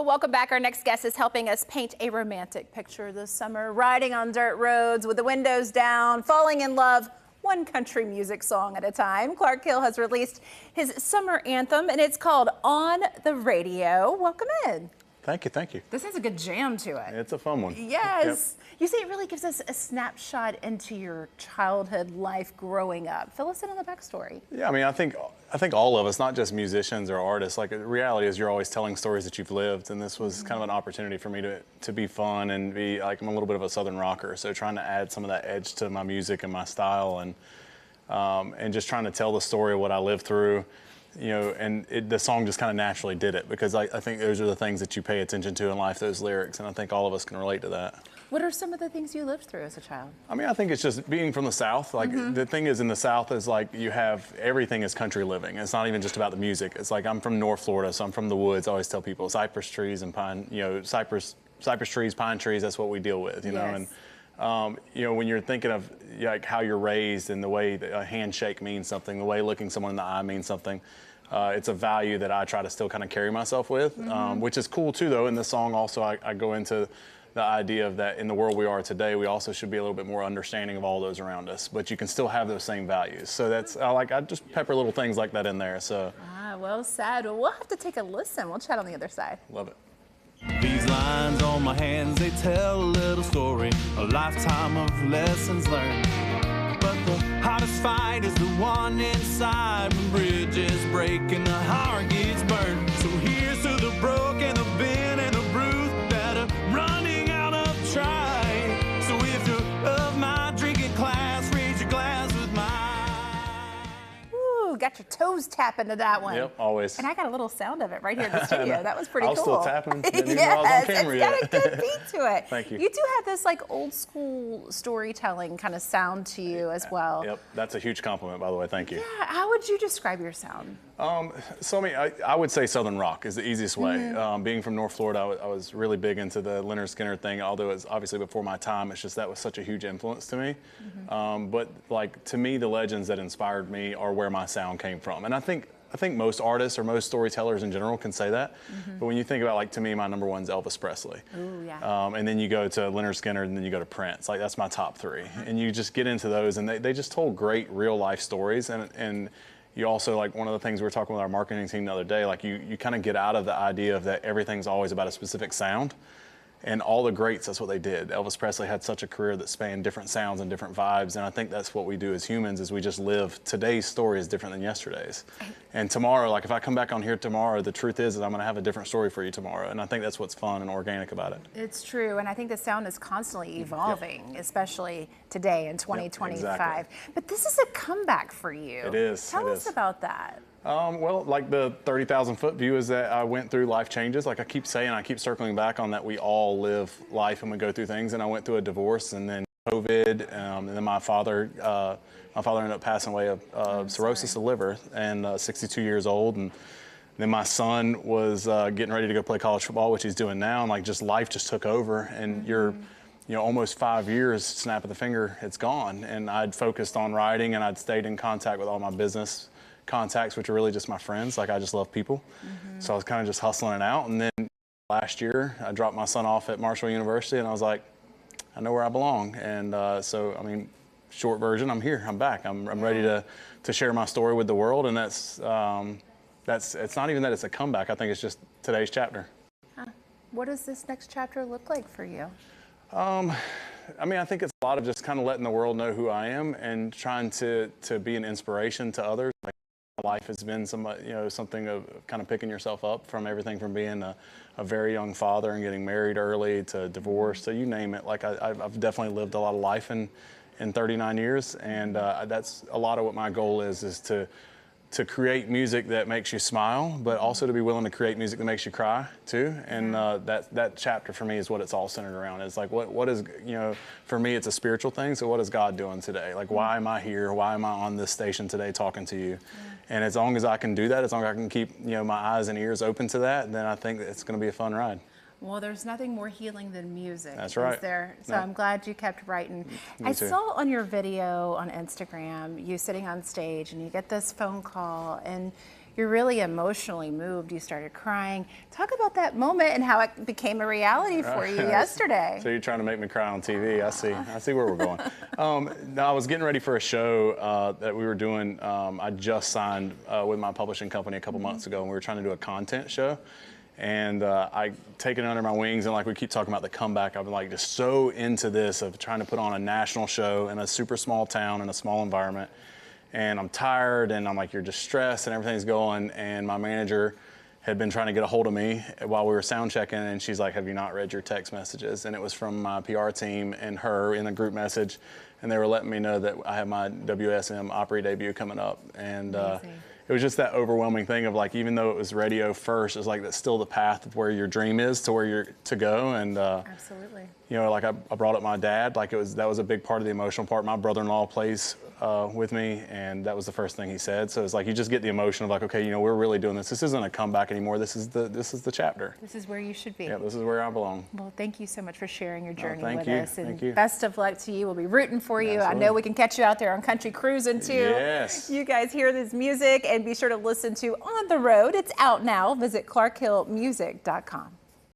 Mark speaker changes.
Speaker 1: Well, welcome back. Our next guest is helping us paint a romantic picture this summer, riding on dirt roads with the windows down, falling in love, one country music song at a time. Clark Hill has released his summer anthem, and it's called On the Radio. Welcome in.
Speaker 2: Thank you, thank you.
Speaker 1: This has a good jam to it.
Speaker 2: It's a fun one.
Speaker 1: Yes. Yep. You see, it really gives us a snapshot into your childhood life growing up. Fill us in on the backstory.
Speaker 2: Yeah, I mean, I think all of us, not just musicians or artists, like the reality is you're always telling stories that you've lived, and this was kind of an opportunity for me to be fun and be like, I'm a little bit of a Southern rocker, so trying to add some of that edge to my music and my style, and just trying to tell the story of what I lived through. You know, and the song just kind of naturally did it because I think those are the things that you pay attention to in life, those lyrics, and I think all of us can relate to that.
Speaker 1: What are some of the things you lived through as a child? I
Speaker 2: mean, I think it's just being from the South. Like, the thing is in the South is like you have everything is country living. It's not even just about the music. It's like I'm from North Florida, so I'm from the woods. I always tell people cypress trees and pine, you know, cypress trees, pine trees, that's what we deal with, you know. And you know, when you're thinking of like how you're raised and the way that a handshake means something, the way looking someone in the eye means something, it's a value that I try to still kind of carry myself with, which is cool too, though. In this song also, I go into the idea of that in the world we are today, we also should be a little bit more understanding of all those around us, but you can still have those same values. So that's, I just pepper little things like that in there, so.
Speaker 1: Well said. Well, we'll have to take a listen. We'll chat on the other side.
Speaker 2: Love it.
Speaker 3: These lines on my hands, they tell a little story, a lifetime of lessons learned. But the hottest fight is the one inside, when bridges break and the heart gets burned. So here's to the broken, the bent, and the bruised that are running out of try. So if you're of my drinking class, raise your glass with mine.
Speaker 1: Ooh, got your toes tapping to that one.
Speaker 2: Yep, always.
Speaker 1: And I got a little sound of it right here in the studio. That was pretty cool.
Speaker 2: I was still tapping.
Speaker 1: Yes, it's got a good beat to it.
Speaker 2: Thank you.
Speaker 1: You do have this like old school storytelling kind of sound to you as well.
Speaker 2: Yep, that's a huge compliment, by the way. Thank you.
Speaker 1: Yeah, how would you describe your sound?
Speaker 2: So I mean, I would say Southern rock is the easiest way. Being from North Florida, I was really big into the Leonard Skinner thing, although it's obviously before my time. It's just that was such a huge influence to me. But like to me, the legends that inspired me are where my sound came from. And I think most artists or most storytellers in general can say that. But when you think about, like, to me, my number one's Elvis Presley.
Speaker 1: Ooh, yeah.
Speaker 2: And then you go to Leonard Skinner, and then you go to Prince. Like, that's my top three. And you just get into those, and they just told great real life stories. And you also, like, one of the things we were talking with our marketing team the other day, like you kind of get out of the idea of that everything's always about a specific sound. And all the greats, that's what they did. Elvis Presley had such a career that spanned different sounds and different vibes, and I think that's what we do as humans, is we just live. Today's story is different than yesterday's. And tomorrow, like if I come back on here tomorrow, the truth is that I'm gonna have a different story for you tomorrow, and I think that's what's fun and organic about it.
Speaker 1: It's true, and I think the sound is constantly evolving, especially today in 2025.
Speaker 2: Exactly.
Speaker 1: But this is a comeback for you.
Speaker 2: It is.
Speaker 1: Tell us about that.
Speaker 2: Well, like the 30,000 foot view is that I went through life changes. Like I keep saying, I keep circling back on that we all live life and we go through things. And I went through a divorce and then COVID, and then my father ended up passing away of cirrhosis of liver, and 62 years old. And then my son was getting ready to go play college football, which he's doing now. And like just life just took over, and you know, almost 5 years, snap of the finger, it's gone. And I'd focused on writing, and I'd stayed in contact with all my business contacts, which are really just my friends. Like I just love people. So I was kind of just hustling it out. And then last year I dropped my son off at Marshall University, and I was like, I know where I belong. And so, I mean, short version, I'm here, I'm back. I'm ready to share my story with the world. And it's not even that it's a comeback. I think it's just today's chapter.
Speaker 1: What does this next chapter look like for you?
Speaker 2: I mean, I think it's a lot of just kind of letting the world know who I am and trying to be an inspiration to others. Like, life has been something of kind of picking yourself up from everything from being a very young father and getting married early to divorce, so you name it. Like I've definitely lived a lot of life in 39 years, and that's a lot of what my goal is to create music that makes you smile, but also to be willing to create music that makes you cry too. And that chapter for me is what it's all centered around. It's like what is, you know, for me it's a spiritual thing. So what is God doing today? Like why am I here? Why am I on this station today talking to you? And as long as I can do that, as long as I can keep, you know, my eyes and ears open to that, then I think that it's going to be a fun ride.
Speaker 1: Well, there's nothing more healing than music.
Speaker 2: That's right.
Speaker 1: Is there? So
Speaker 2: Yeah.
Speaker 1: I'm glad you kept writing.
Speaker 2: Me too.
Speaker 1: I saw on your video on Instagram, you sitting on stage and you get this phone call and you're really emotionally moved. You started crying. Talk about that moment and how it became a reality for you yesterday.
Speaker 2: So you're trying to make me cry on TV. I see where we're going. No, I was getting ready for a show that we were doing. I just signed with my publishing company a couple months ago, and we were trying to do a content show. And I take it under my wings, and like we keep talking about the comeback, I've been like just so into this of trying to put on a national show in a super small town in a small environment. And I'm tired, and I'm like, you're just stressed, and everything's going. And my manager had been trying to get a hold of me while we were sound checking, and she's like, have you not read your text messages? And it was from my PR team and her in a group message, and they were letting me know that I have my WSM Opry debut coming up. And it was just that overwhelming thing of like, even though it was radio first, it's like that's still the path of where your dream is to where you're to go. And
Speaker 1: absolutely.
Speaker 2: You know, like I brought up my dad, like that was a big part of the emotional part. My brother-in-law plays with me, and that was the first thing he said. So it's like you just get the emotion of like, okay, you know, we're really doing this. This isn't a comeback anymore. This is the chapter.
Speaker 1: This is where you should be.
Speaker 2: Yeah, this is where I belong.
Speaker 1: Well, thank you so much for sharing your journey with
Speaker 2: you.
Speaker 1: us. And
Speaker 2: thank you.
Speaker 1: Best of luck to you. We'll be rooting for you.
Speaker 2: Absolutely.
Speaker 1: I know we can catch you out there on Country Cruising too.
Speaker 2: Yes.
Speaker 1: You guys hear this music and be sure to listen to On the Road. It's out now. Visit clarkhillmusic.com.